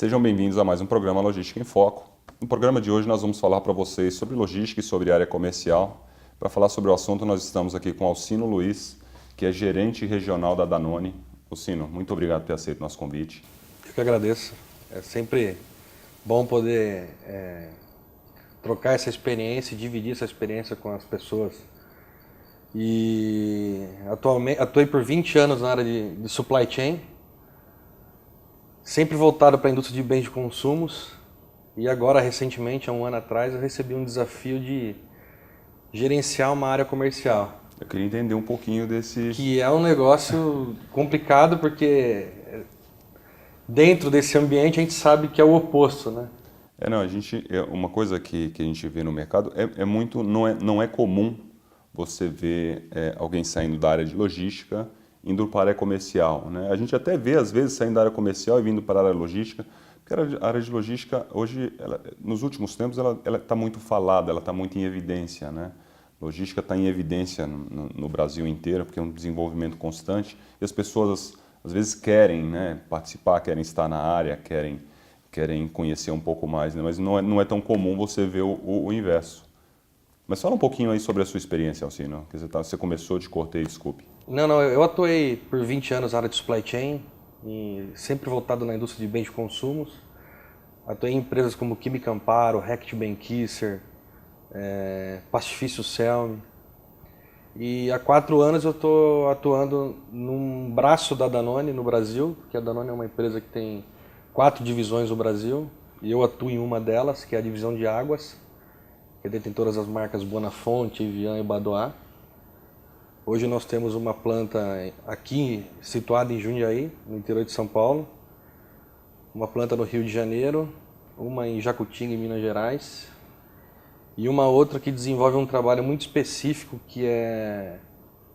Sejam bem-vindos a mais um programa Logística em Foco. No programa de hoje nós vamos falar para vocês sobre logística e sobre área comercial. Para falar sobre o assunto nós estamos aqui com Alcino Luiz, que é gerente regional da Danone. Alcino, muito obrigado por ter aceito o nosso convite. Eu que agradeço. É sempre bom poder trocar essa experiência e dividir essa experiência com as pessoas. E atualmente atuei por 20 anos na área de supply chain, sempre voltado para a indústria de bens de consumos. E agora, recentemente, há um ano atrás, eu recebi um desafio de gerenciar uma área comercial. Eu queria entender um pouquinho desse... Que é um negócio complicado, porque dentro desse ambiente a gente sabe que é o oposto, né? Uma coisa que a gente vê no mercado não é comum você ver alguém saindo da área de logística indo para a área comercial, né? A gente até vê às vezes saindo da área comercial e vindo para a área logística, porque a área de logística hoje, nos últimos tempos, ela está muito falada, ela está muito em evidência, né? Logística está em evidência no Brasil inteiro, porque é um desenvolvimento constante e as pessoas às vezes querem, né, participar, querem estar na área, querem conhecer um pouco mais, né? Mas não é tão comum você ver o inverso. Mas fala um pouquinho aí sobre a sua experiência, Alcino, que você começou, te cortei, desculpe. Não, eu atuei por 20 anos na área de supply chain, e sempre voltado na indústria de bens de consumos. Atuei em empresas como Química Amparo, Reckitt Benckiser, Pastifício Celme. E há 4 anos eu estou atuando num braço da Danone no Brasil, que a Danone é uma empresa que tem 4 divisões no Brasil, e eu atuo em uma delas, que é a divisão de águas, que detém todas as marcas Bonafonte, Evian e Badoit. Hoje nós temos uma planta aqui situada em Jundiaí, no interior de São Paulo, uma planta no Rio de Janeiro, uma em Jacutinga, em Minas Gerais, e uma outra que desenvolve um trabalho muito específico, que é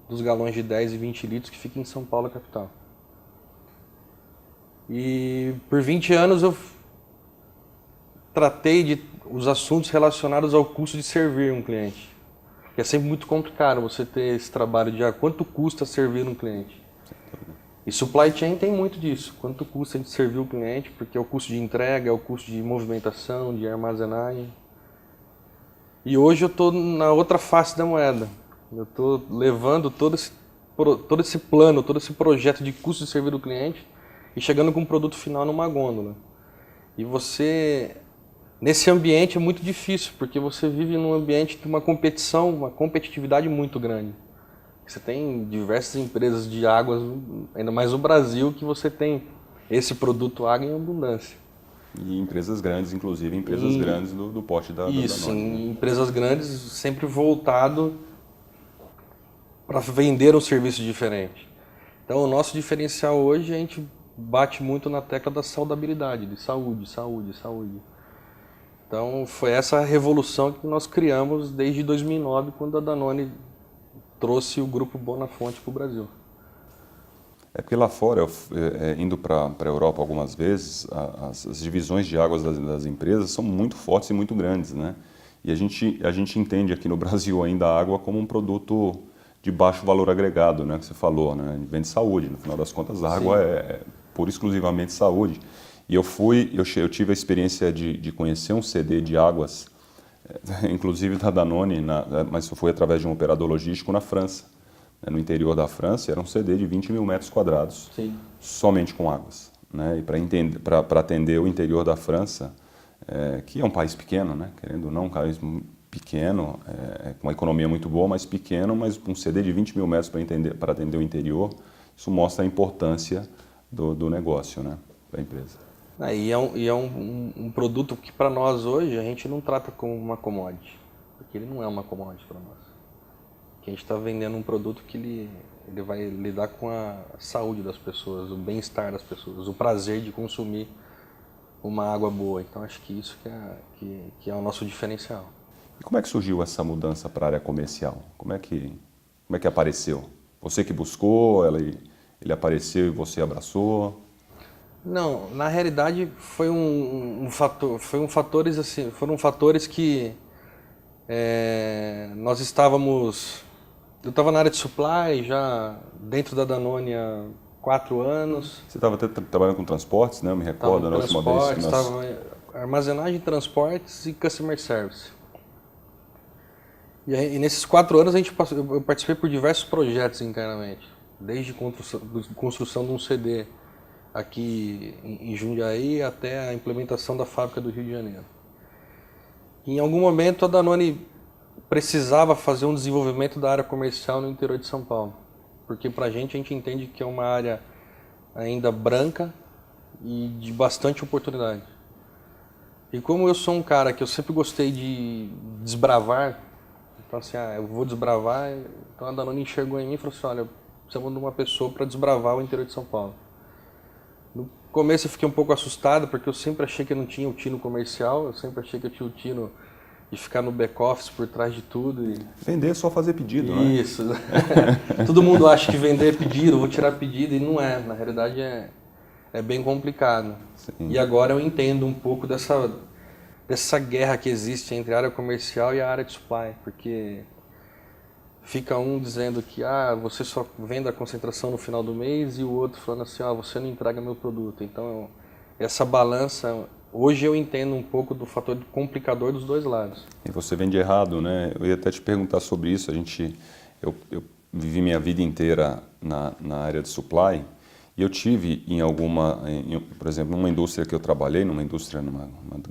dos galões de 10 e 20 litros, que fica em São Paulo, capital. E por 20 anos eu tratei de os assuntos relacionados ao custo de servir um cliente. Porque é sempre muito complicado você ter esse trabalho de quanto custa servir um cliente. E supply chain tem muito disso, quanto custa de servir o cliente, porque é o custo de entrega, é o custo de movimentação, de armazenagem. E hoje eu estou na outra face da moeda. Eu estou levando todo esse plano, todo esse projeto de custo de servir o cliente e chegando com um produto final numa gôndola. E você, nesse ambiente é muito difícil, porque você vive num ambiente de uma competição, uma competitividade muito grande. Você tem diversas empresas de águas, ainda mais no Brasil, que você tem esse produto água em abundância. E empresas grandes, inclusive empresas grandes do porte da Isso, Danone. empresas grandes sempre voltado para vender um serviço diferente. Então o nosso diferencial hoje, a gente bate muito na tecla da saudabilidade, de saúde, saúde, saúde. Então foi essa revolução que nós criamos desde 2009, quando a Danone trouxe o grupo Bonafonte para o Brasil. É porque lá fora, indo para a Europa algumas vezes, as divisões de águas das empresas são muito fortes e muito grandes, né? E a gente entende aqui no Brasil ainda a água como um produto de baixo valor agregado, né? Que você falou, né? Vende saúde, no final das contas a água é pura e exclusivamente saúde. E eu tive a experiência de conhecer um CD de águas, inclusive da Danone, mas foi através de um operador logístico na França. No interior da França, era um CD de 20 mil metros quadrados, sim, somente com águas, né? E para atender o interior da França, que é um país pequeno, né? Querendo ou não, um país pequeno, com uma economia muito boa, mas pequeno, mas um CD de 20 mil metros para atender o interior, isso mostra a importância do negócio, né? Da empresa. E é um produto que para nós hoje a gente não trata como uma commodity, porque ele não é uma commodity para nós. Que a gente está vendendo um produto que ele vai lidar com a saúde das pessoas, o bem-estar das pessoas, o prazer de consumir uma água boa. Então acho que isso que é o nosso diferencial. E como é que surgiu essa mudança para a área comercial? Como é que apareceu? Você que buscou, ele apareceu e você abraçou? Não, na realidade foram fatores que eu estava na área de supply já dentro da Danone há 4 anos. Você estava até trabalhando com transportes, né? Eu me recordo, na última vez que nós... Estava em armazenagem, transportes e customer service. E nesses 4 anos eu participei por diversos projetos internamente. Desde construção de um CD aqui em Jundiaí até a implementação da fábrica do Rio de Janeiro. E em algum momento a Danone precisava fazer um desenvolvimento da área comercial no interior de São Paulo. Porque pra a gente entende que é uma área ainda branca e de bastante oportunidade. E como eu sou um cara que eu sempre gostei de desbravar, então assim, eu vou desbravar, então a Danone enxergou em mim e falou assim, olha, precisamos de uma pessoa para desbravar o interior de São Paulo. No começo eu fiquei um pouco assustado, porque eu sempre achei que eu não tinha o tino comercial, eu sempre achei que eu tinha o tino de ficar no back-office por trás de tudo. Vender é só fazer pedido, né? Isso. Todo mundo acha que vender é pedido, vou tirar pedido, e não é. Na realidade é bem complicado. Sim. E agora eu entendo um pouco dessa guerra que existe entre a área comercial e a área de supply, porque fica um dizendo que você só vende a concentração no final do mês e o outro falando assim, você não entrega meu produto. Então essa balança, hoje eu entendo um pouco do fator complicador dos dois lados. E você vende errado, né? Eu ia até te perguntar sobre isso. Eu vivi minha vida inteira na área de supply e eu tive por exemplo, numa indústria que eu trabalhei, numa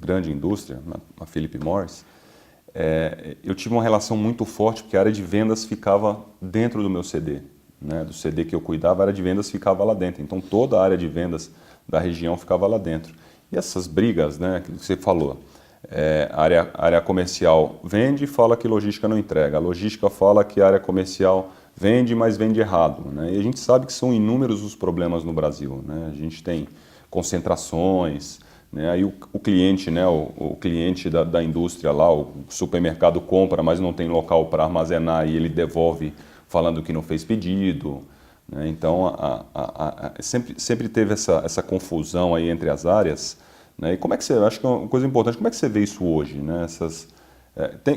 grande indústria, na Philip Morris, eu tive uma relação muito forte porque a área de vendas ficava dentro do meu CD, né? Do CD que eu cuidava, a área de vendas ficava lá dentro. Então toda a área de vendas da região ficava lá dentro. E essas brigas, né, que você falou, a área comercial vende e fala que logística não entrega. A logística fala que a área comercial vende, mas vende errado, né? E a gente sabe que são inúmeros os problemas no Brasil, né? A gente tem concentrações, né? Aí o cliente, né, o cliente da indústria lá, o supermercado compra, mas não tem local para armazenar e ele devolve falando que não fez pedido, né? Então sempre teve essa confusão aí entre as áreas, né? E como é que acho que é uma coisa importante, como é que você vê isso hoje, né?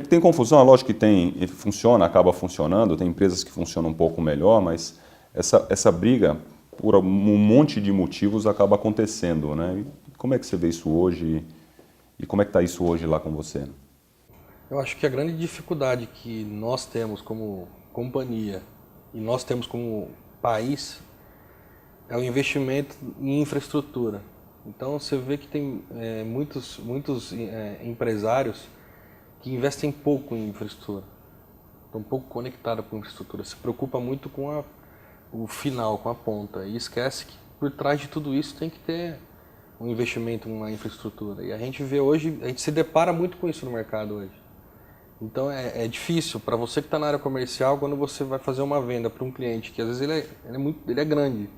Tem confusão, é lógico que funciona, acaba funcionando, tem empresas que funcionam um pouco melhor, mas essa briga, por um monte de motivos, acaba acontecendo, né? E como é que você vê isso hoje e como é que está isso hoje lá com você? Eu acho que a grande dificuldade que nós temos como companhia e nós temos como país é o investimento em infraestrutura. Então você vê que tem muitos empresários que investem pouco em infraestrutura, estão pouco conectados com a infraestrutura, se preocupa muito com o final, com a ponta, e esquece que por trás de tudo isso tem que ter um investimento em uma infraestrutura. E a gente vê hoje, a gente se depara muito com isso no mercado hoje. Então é difícil para você que está na área comercial, quando você vai fazer uma venda para um cliente, que às vezes ele é grande,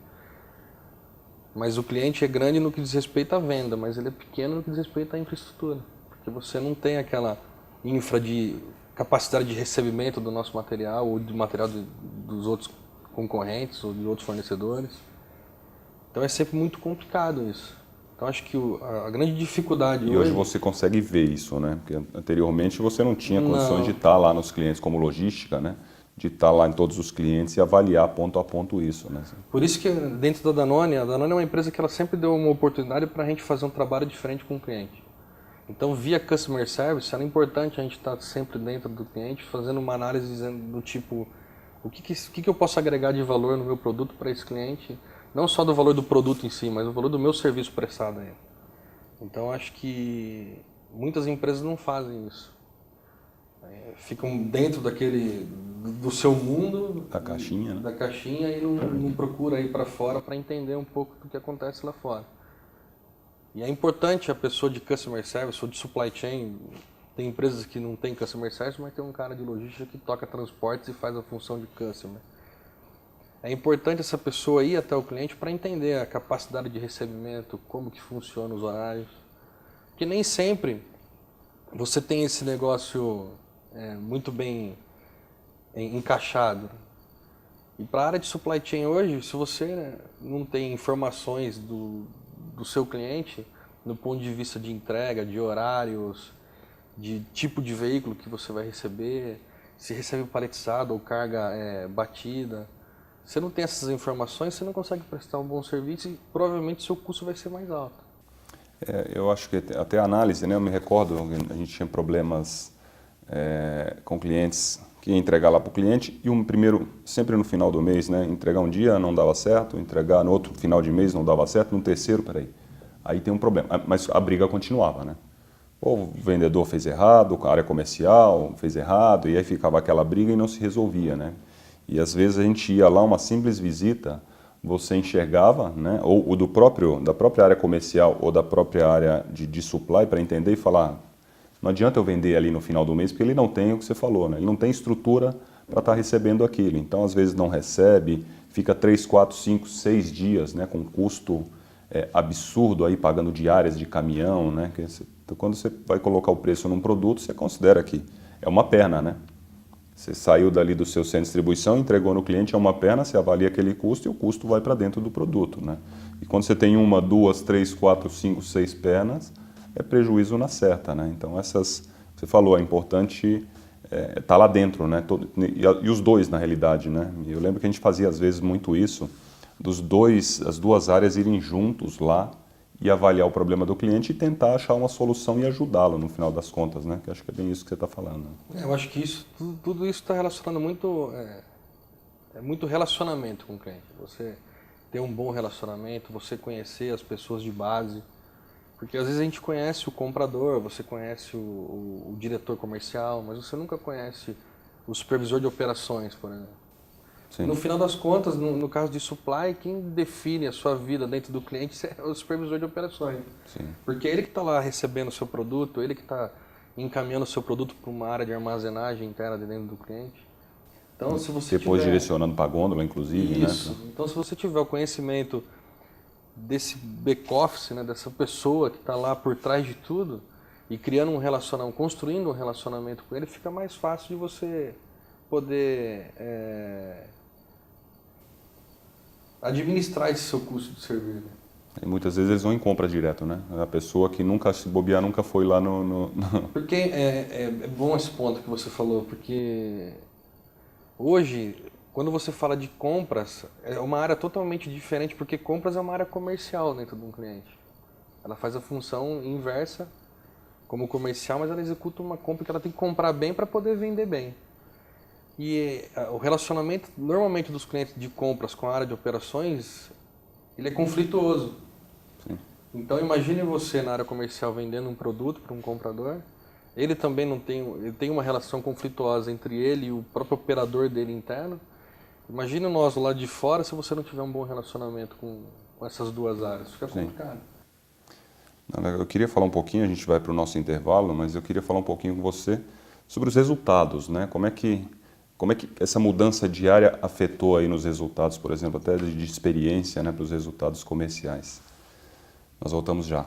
mas o cliente é grande no que diz respeito à venda, mas ele é pequeno no que diz respeito à infraestrutura, porque você não tem aquela infra de capacidade de recebimento do nosso material ou do material dos outros concorrentes ou de outros fornecedores. Então é sempre muito complicado isso. Então acho que a grande dificuldade hoje você consegue ver isso, né? Porque anteriormente você não tinha condições de estar lá nos clientes como logística, né? De estar lá em todos os clientes e avaliar ponto a ponto isso, né? Por isso que dentro da Danone, a Danone é uma empresa que ela sempre deu uma oportunidade para a gente fazer um trabalho diferente com o cliente. Então, via Customer Service, era importante a gente estar sempre dentro do cliente, fazendo uma análise do tipo, o que eu posso agregar de valor no meu produto para esse cliente, não só do valor do produto em si, mas do valor do meu serviço prestado a ele. Então, acho que muitas empresas não fazem isso. Ficam dentro do seu mundo, da caixinha, né? Da caixinha, e não procura ir para fora para entender um pouco do que acontece lá fora. E é importante a pessoa de Customer Service ou de Supply Chain. Tem empresas que não tem Customer Service, mas tem um cara de logística que toca transportes e faz a função de Customer. É importante essa pessoa ir até o cliente para entender a capacidade de recebimento, como que funcionam os horários. Porque nem sempre você tem esse negócio muito bem encaixado. E para a área de Supply Chain hoje, se você não tem informações do seu cliente, no ponto de vista de entrega, de horários, de tipo de veículo que você vai receber, se recebe paletizado ou carga batida, Você não tem essas informações, você não consegue prestar um bom serviço e provavelmente seu custo vai ser mais alto. Eu acho que até a análise, né? Eu me recordo, a gente tinha problemas com clientes que ia entregar lá para o cliente e primeiro, sempre no final do mês, né? Entregar um dia não dava certo, entregar no outro final de mês não dava certo, no terceiro, peraí. Aí tem um problema, mas a briga continuava, né? Ou o vendedor fez errado, a área comercial fez errado, e aí ficava aquela briga e não se resolvia, né? E às vezes a gente ia lá, uma simples visita, você enxergava, né? Ou da própria área comercial ou da própria área de supply para entender e falar, não adianta eu vender ali no final do mês, porque ele não tem o que você falou, né? Ele não tem estrutura para estar recebendo aquilo. Então, às vezes não recebe, fica 3, 4, 5, 6 dias, né? Com custo absurdo aí, pagando diárias de caminhão, né? Então, quando você vai colocar o preço num produto, você considera que é uma perna, né? Você saiu dali do seu centro de distribuição, entregou no cliente, é uma perna, você avalia aquele custo e o custo vai para dentro do produto, né? E quando você tem 1, 2, 3, 4, 5, 6 pernas, é prejuízo na certa, né? Então você falou, é importante estar lá dentro, né? E os dois, na realidade, né? Eu lembro que a gente fazia às vezes muito isso, as duas áreas irem juntos lá e avaliar o problema do cliente e tentar achar uma solução e ajudá-lo no final das contas, né? Que acho que é bem isso que você está falando. Eu acho que tudo isso está relacionando muito, muito relacionamento com o cliente. Você ter um bom relacionamento, você conhecer as pessoas de base. Porque às vezes a gente conhece o comprador, você conhece o diretor comercial, mas você nunca conhece o supervisor de operações, por exemplo. Sim. No final das contas, no caso de supply, quem define a sua vida dentro do cliente é o supervisor de operações. Sim. Porque é ele que está lá recebendo o seu produto, ele que está encaminhando o seu produto para uma área de armazenagem interna dentro do cliente. Então, se você Depois tiver... direcionando para a gôndola, inclusive, Isso. né? Então, se você tiver o conhecimento desse back-office, né, dessa pessoa que está lá por trás de tudo e criando um relacionamento, construindo um relacionamento com ele, fica mais fácil de você poder administrar esse seu custo de serviço. Né? E muitas vezes eles vão em compra direto, né? A pessoa que nunca, se bobear, nunca foi lá Porque é bom esse ponto que você falou, porque hoje, quando você fala de compras, é uma área totalmente diferente, porque compras é uma área comercial dentro de um cliente. Ela faz a função inversa como comercial, mas ela executa uma compra que ela tem que comprar bem para poder vender bem. E o relacionamento, normalmente, dos clientes de compras com a área de operações, ele é conflituoso. Sim. Então, imagine você na área comercial vendendo um produto para um comprador, ele também ele tem uma relação conflituosa entre ele e o próprio operador dele interno. Imagina nós lá de fora se você não tiver um bom relacionamento com essas duas áreas. Fica complicado. Eu queria falar um pouquinho, a gente vai para o nosso intervalo, mas eu queria falar um pouquinho com você sobre os resultados, né? Como é que essa mudança diária afetou aí nos resultados, por exemplo, até de experiência, né, para os resultados comerciais. Nós voltamos já.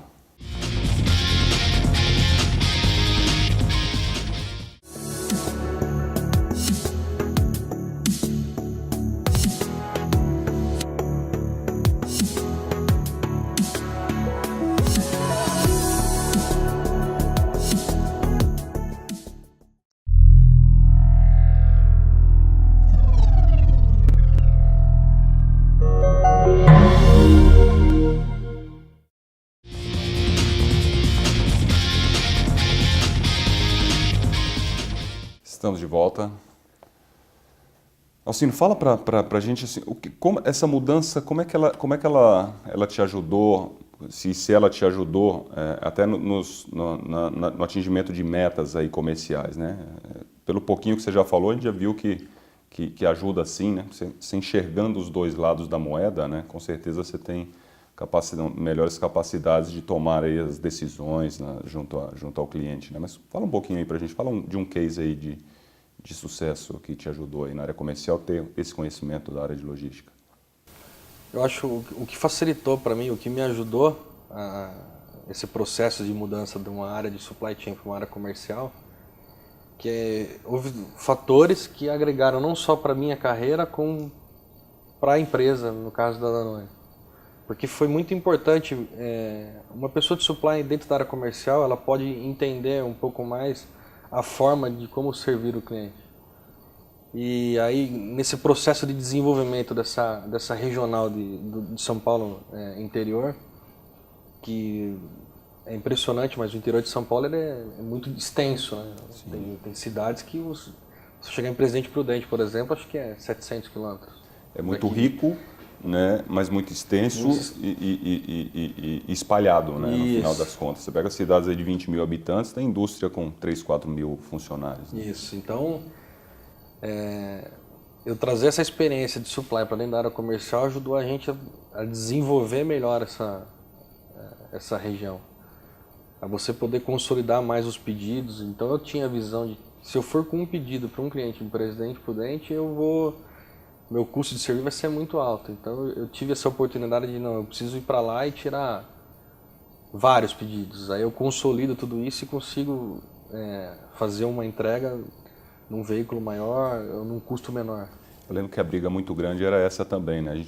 Estamos de volta. Alcino, fala para a gente assim, como essa mudança, como é que ela te ajudou, se ela te ajudou até no atingimento de metas aí comerciais, né? Pelo pouquinho que você já falou, a gente já viu que ajuda sim, né? Você enxergando os dois lados da moeda, né? Com certeza você tem melhores capacidades de tomar aí as decisões, né, junto ao cliente, né? Mas fala um pouquinho aí para a gente, fala de um case aí de sucesso que te ajudou aí na área comercial ter esse conhecimento da área de logística. Eu acho o que facilitou para mim, o que me ajudou esse processo de mudança de uma área de supply chain para uma área comercial, houve fatores que agregaram não só para minha carreira, como para a empresa, no caso da Danone. Porque foi muito importante, uma pessoa de supply dentro da área comercial, ela pode entender um pouco mais a forma de como servir o cliente. E aí, nesse processo de desenvolvimento dessa regional de São Paulo interior, que é impressionante, mas o interior de São Paulo ele é muito extenso, né? Tem cidades que, se chegar em Presidente Prudente, por exemplo, acho que é 700 quilômetros. É muito rico, né, mas muito extenso e espalhado, né, no final das contas. Você pega cidades aí de 20 mil habitantes, tem indústria com 3, 4 mil funcionários. Né? Isso, então eu trazer essa experiência de supply para dentro da área comercial ajudou a gente a desenvolver melhor essa região. A você poder consolidar mais os pedidos. Então eu tinha a visão de, se eu for com um pedido para um cliente em Presidente Prudente, meu custo de serviço vai ser muito alto. Então eu tive essa oportunidade de, não, eu preciso ir para lá e tirar vários pedidos. Aí eu consolido tudo isso e consigo fazer uma entrega num veículo maior, num custo menor. Eu lembro que a briga muito grande era essa também, né?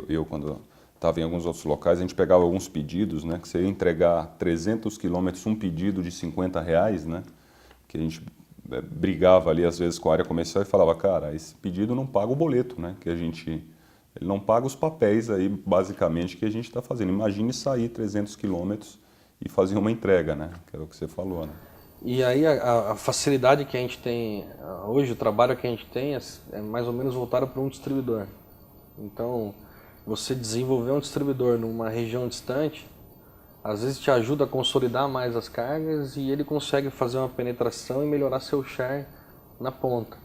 Eu quando estava em alguns outros locais, a gente pegava alguns pedidos, né? Que você ia entregar 300 quilômetros, um pedido de R$50, né? Que a gente brigava ali às vezes com a área comercial e falava, cara, esse pedido não paga o boleto, né? Ele não paga os papéis aí, basicamente, que a gente está fazendo. Imagine sair 300 quilômetros e fazer uma entrega, né? Que era o que você falou, né? E aí a facilidade que a gente tem hoje, o trabalho que a gente tem é mais ou menos voltado para um distribuidor. Então, você desenvolver um distribuidor numa região distante, às vezes te ajuda a consolidar mais as cargas e ele consegue fazer uma penetração e melhorar seu share na ponta.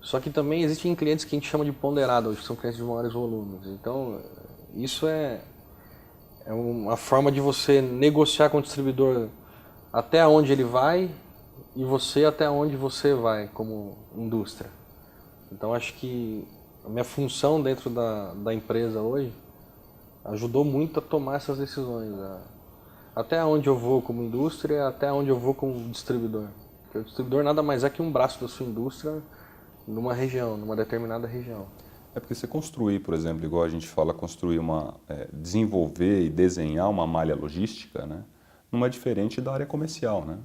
Só que também existem clientes que a gente chama de ponderado, hoje são clientes de maiores volumes. Então, isso é uma forma de você negociar com o distribuidor até onde ele vai e você até onde você vai como indústria. Então acho que a minha função dentro da empresa hoje ajudou muito a tomar essas decisões. Até onde eu vou como indústria, até onde eu vou como distribuidor. Porque o distribuidor nada mais é que um braço da sua indústria numa região, numa determinada região. É porque você construir, por exemplo, igual a gente fala, desenvolver e desenhar uma malha logística, né? Não é diferente da área comercial, né?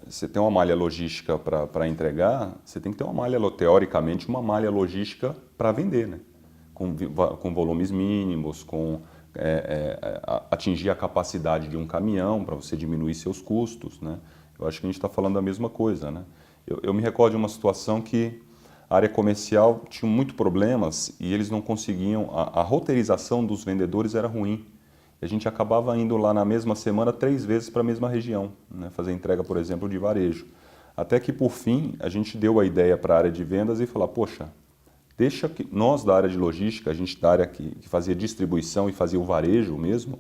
Você tem uma malha logística para entregar, você tem que ter teoricamente, uma malha logística para vender, né? Com volumes mínimos, atingir a capacidade de um caminhão para você diminuir seus custos, né? Eu acho que a gente está falando da mesma coisa, né? Eu me recordo de uma situação que a área comercial tinha muito problemas e eles não conseguiam, a roteirização dos vendedores era ruim. A gente acabava indo lá na mesma semana 3 vezes para a mesma região, né? Fazer entrega, por exemplo, de varejo. Até que, por fim, a gente deu a ideia para a área de vendas e falou, poxa, deixa que nós da área de logística, a gente da área que fazia distribuição e fazia o varejo mesmo,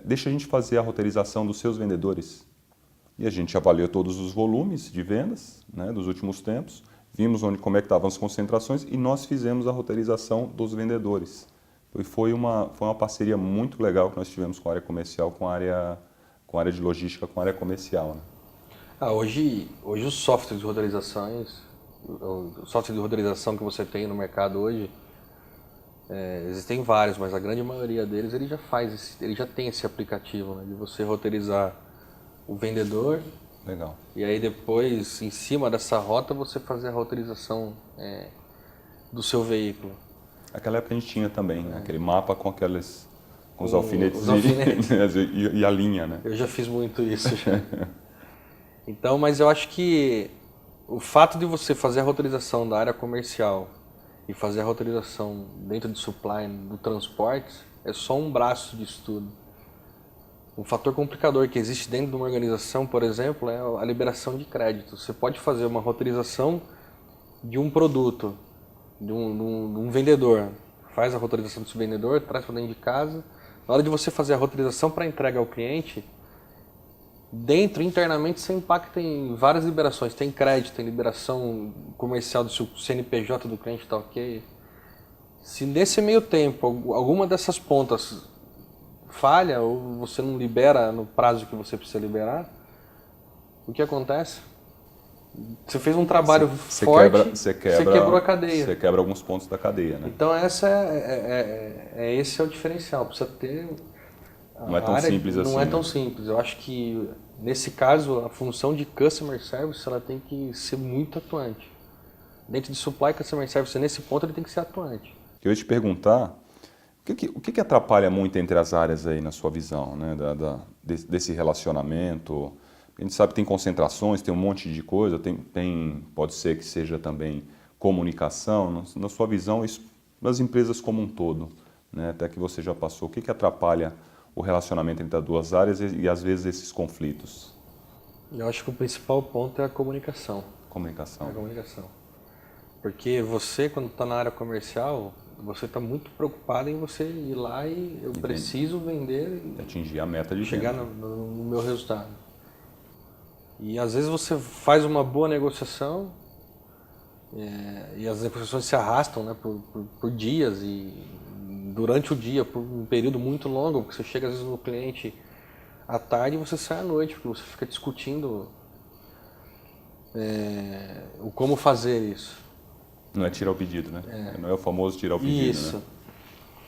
deixa a gente fazer a roteirização dos seus vendedores. E a gente avaliou todos os volumes de vendas, né, dos últimos tempos, vimos como é que estavam as concentrações e nós fizemos a roteirização dos vendedores. E foi uma parceria muito legal que nós tivemos com a área comercial, com a área de logística, com a área comercial. Né? Hoje os softwares de roteirizações, o software de roteirização que você tem no mercado hoje, existem vários, mas a grande maioria deles ele já tem esse aplicativo, né, de você roteirizar o vendedor. Legal. E aí depois, em cima dessa rota, você fazer a roteirização do seu veículo. Naquela época a gente tinha também, né? Aquele mapa com os alfinetes, e a linha, né? Eu já fiz muito isso já. Então, mas eu acho que o fato de você fazer a roteirização da área comercial e fazer a roteirização dentro de supply, do transporte, é só um braço de estudo. Um fator complicador que existe dentro de uma organização, por exemplo, é a liberação de crédito. Você pode fazer uma roteirização de um produto, de um vendedor, faz a roteirização desse vendedor, traz para dentro de casa. Na hora de você fazer a roteirização para entrega ao cliente, internamente você impacta em várias liberações. Tem crédito, tem liberação comercial do seu CNPJ do cliente, tá ok. Se nesse meio tempo alguma dessas pontas falha ou você não libera no prazo que você precisa liberar, o que acontece? Você fez um trabalho forte, você quebrou a cadeia. Você quebra alguns pontos da cadeia, né? Então esse é o diferencial. Precisa ter... Não é tão simples assim. Não é tão simples. Eu acho que Nesse caso, a função de Customer Service ela tem que ser muito atuante. Dentro de Supply Customer Service, nesse ponto, ele tem que ser atuante. Eu ia te perguntar, o que atrapalha muito entre as áreas aí na sua visão, né, desse relacionamento? A gente sabe que tem concentrações, tem um monte de coisa, pode ser que seja também comunicação. Na sua visão, isso, das empresas como um todo, né, até que você já passou, o que atrapalha o relacionamento entre as duas áreas e às vezes esses conflitos? Eu acho que o principal ponto é a comunicação. Comunicação. É a comunicação. Porque você, quando está na área comercial, você está muito preocupado em você ir lá e eu preciso vender e atingir a meta de chegar venda. no meu resultado. E às vezes você faz uma boa negociação e as negociações se arrastam, né, por dias e durante o dia, por um período muito longo, porque você chega às vezes no cliente à tarde e você sai à noite, porque você fica discutindo o como fazer isso. Não é tirar o pedido, né? Não é o famoso tirar o pedido, Isso. né?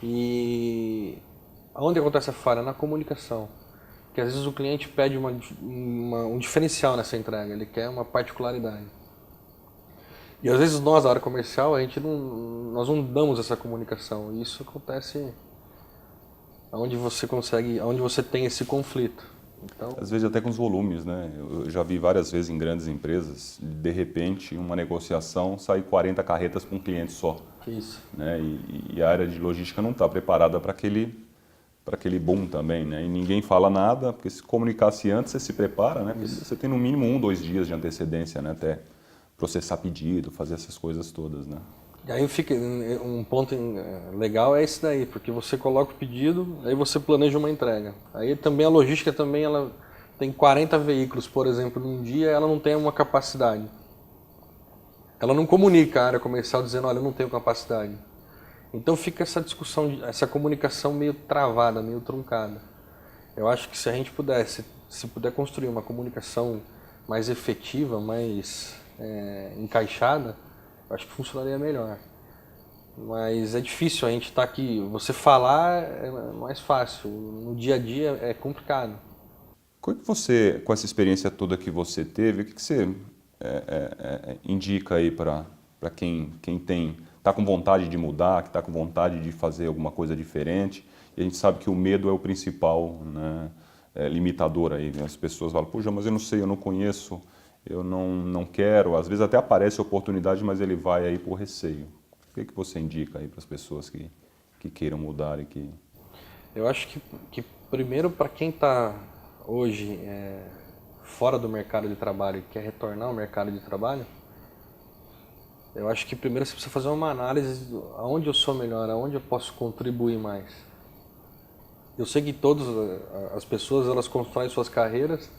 E onde acontece a falha? Na comunicação. Porque às vezes o cliente pede um diferencial nessa entrega, ele quer uma particularidade. E às vezes nós, da área comercial, nós não damos essa comunicação. E isso acontece onde você tem esse conflito. Então, Às vezes até com os volumes, né? Eu já vi várias vezes em grandes empresas, de repente, uma negociação sai 40 carretas para um cliente só. isso. Né? E a área de logística não está preparada para aquele boom também, né? E ninguém fala nada, porque se comunicasse antes, você se prepara, né? Porque você tem no mínimo 1, 2 dias de antecedência, né? Até processar pedido, fazer essas coisas todas, né? E aí um ponto legal é esse daí, porque você coloca o pedido, aí você planeja uma entrega. Aí também a logística também ela tem 40 veículos, por exemplo, num dia, ela não tem uma capacidade. Ela não comunica a área comercial dizendo, olha, eu não tenho capacidade. Então fica essa discussão, essa comunicação meio travada, meio truncada. Eu acho que se a gente se puder construir uma comunicação mais efetiva, mais encaixada, eu acho que funcionaria melhor. Mas é difícil a gente estar aqui. Você falar é mais fácil, no dia a dia é complicado. Como é que você, com essa experiência toda que você teve, o que você indica aí para quem está com vontade de mudar, que está com vontade de fazer alguma coisa diferente? E a gente sabe que o medo é o principal, né, limitador aí. As pessoas falam, puxa, mas eu não sei, eu não conheço, eu não quero. Às vezes até aparece a oportunidade, mas ele vai aí por receio. O que você indica aí para as pessoas que queiram mudar e que... Eu acho que primeiro, para quem está hoje fora do mercado de trabalho e quer retornar ao mercado de trabalho, eu acho que primeiro você precisa fazer uma análise de aonde eu sou melhor, aonde eu posso contribuir mais. Eu sei que todas as pessoas elas constroem suas carreiras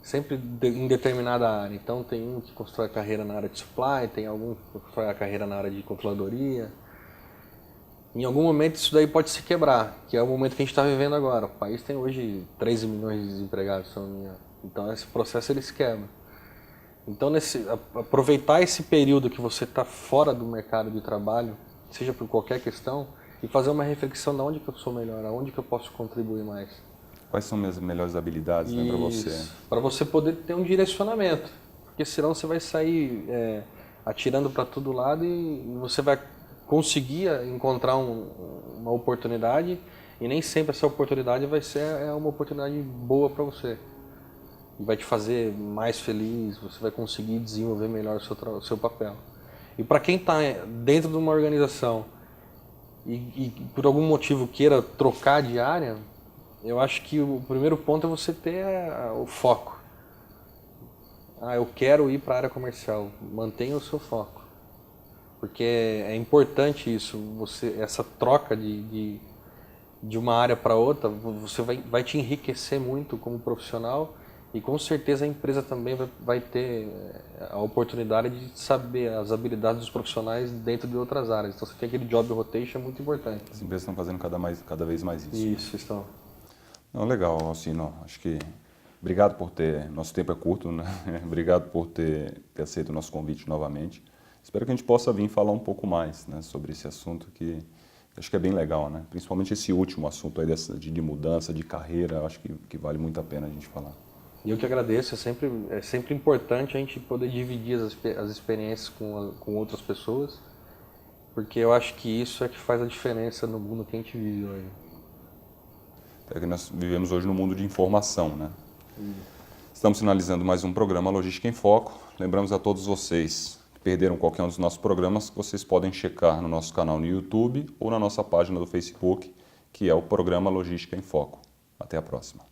sempre em determinada área. Então tem um que constrói a carreira na área de supply, tem algum que constrói a carreira na área de controladoria. Em algum momento isso daí pode se quebrar, que é o momento que a gente está vivendo agora. O país tem hoje 13 milhões de desempregados, se não me engano. Então esse processo ele se quebra. Então aproveitar esse período que você está fora do mercado de trabalho, seja por qualquer questão, e fazer uma reflexão de onde que eu sou melhor, aonde que eu posso contribuir mais. Quais são minhas melhores habilidades, né, para você? Para você poder ter um direcionamento, porque senão você vai sair atirando para todo lado e você vai conseguir encontrar uma oportunidade e nem sempre essa oportunidade vai ser uma oportunidade boa para você. E vai te fazer mais feliz, você vai conseguir desenvolver melhor o seu papel. E para quem está dentro de uma organização e por algum motivo queira trocar de área, eu acho que o primeiro ponto é você ter o foco. Eu quero ir para a área comercial. Mantenha o seu foco. Porque é importante isso, essa troca de uma área para outra, você vai te enriquecer muito como profissional e com certeza a empresa também vai ter a oportunidade de saber as habilidades dos profissionais dentro de outras áreas. Então você tem aquele job rotation, é muito importante. As empresas estão fazendo cada vez mais isso. Isso, estão. Não, legal, Alcino. Acho que obrigado por ter... Nosso tempo é curto, né? Obrigado por ter aceito o nosso convite novamente. Espero que a gente possa vir falar um pouco mais, né, sobre esse assunto que acho que é bem legal, né? Principalmente esse último assunto aí de mudança, de carreira, acho que vale muito a pena a gente falar. E eu que agradeço, é sempre importante a gente poder dividir as experiências com outras pessoas, porque eu acho que isso é que faz a diferença no mundo que a gente vive hoje. É que nós vivemos hoje no mundo de informação, né? Estamos finalizando mais um programa Logística em Foco. Lembramos a todos vocês que perderam qualquer um dos nossos programas, que vocês podem checar no nosso canal no YouTube ou na nossa página do Facebook, que é o programa Logística em Foco. Até a próxima.